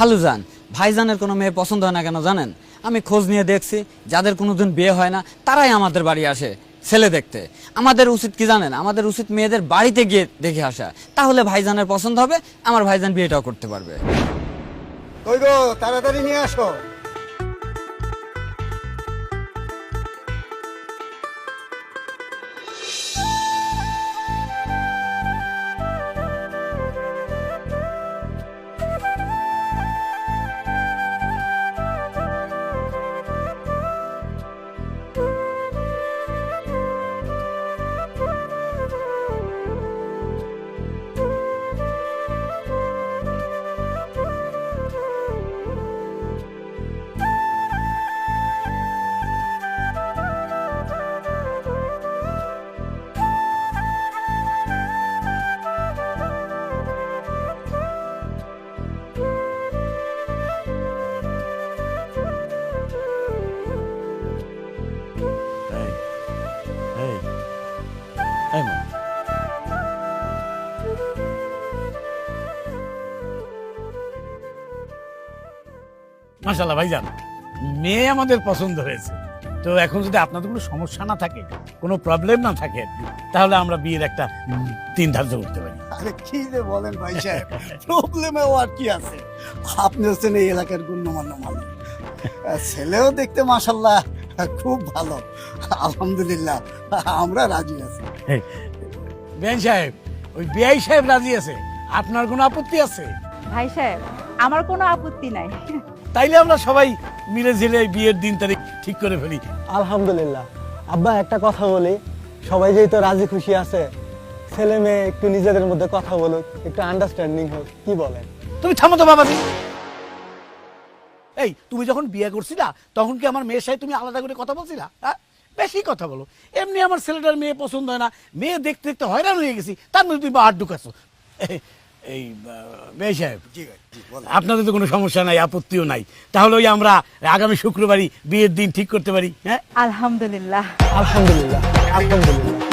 খালুজান, ভাইজানের কোনো মেয়ে পছন্দ হয় না কেন জানেন? আমি খোঁজ নিয়ে দেখছি, যাদের কোনোদিন বিয়ে হয় না তারাই আমাদের বাড়ি আসে ছেলে দেখতে। আমাদের উচিত কি জানেন? আমাদের উচিত মেয়েদের বাড়িতে গিয়ে দেখে আসা, তাহলে ভাইজানের পছন্দ হবে, আমার ভাইজান বিয়েটাও করতে পারবে। কই গো, তাড়াতাড়ি নিয়ে আসো। মাশাআল্লাহ ভাইজান, মেয়ে আমাদের পছন্দ হয়েছে। তো এখন যদি আপনাদের কোনো সমস্যা না থাকে, কোনো প্রবলেম না থাকে, তাহলে আমরা বিয়ের একটা দিন ধার্য করতে পারি। আরে কি যে বলেন ভাই সাহেব, প্রবলেমে আর কি আছে? আপনি হচ্ছেন এই এলাকার গণ্যমান্য মানুষ, ছেলেও দেখতে মাশাআল্লাহ খুব ভালো। আলহামদুলিল্লাহ, আমরা রাজি আছি। বেন সাহেব, ওই বিআই সাহেব রাজি আছে, আপনার কোনো আপত্তি আছে? ভাই সাহেব, আমার কোনো আপত্তি নাই। তাইলে আমরা সবাই মিলে ঝিলে বিয়ের দিন তারিখ ঠিক করে ফেলি। আলহামদুলিল্লাহ। আব্বা একটা কথা বলি, সবাই যেহেতু রাজি খুশি আছে, ছেলে মেয়ে একটু নিজেদের মধ্যে কথা বলুক, একটু আন্ডারস্ট্যান্ডিং হোক, কি বলেন? তুমি থামো তো বাবা। এই তুমি যখন বিয়ে করছিলা তখন কি আমার মেয়ের সাথে তুমি আলাদা করে কথা বলছিলা? হ্যাঁ, বেশি কথা বলো। এমনি আমার ছেলেটার মেয়ে পছন্দ হয় না, মেয়ে দেখতে দেখতে হয়রান হয়ে গেছি, তার মধ্যে তুমি বাহার ঢুকাচ্ছ। এই মেয়ে সাহেব, আপনাদের তো কোনো সমস্যা নাই, আপত্তিও নাই, তাহলে ওই আমরা আগামী শুক্রবারই বিয়ের দিন ঠিক করতে পারি। হ্যাঁ, আলহামদুলিল্লাহ। আলহামদুলিল্লাহ, আলহামদুলিল্লাহ।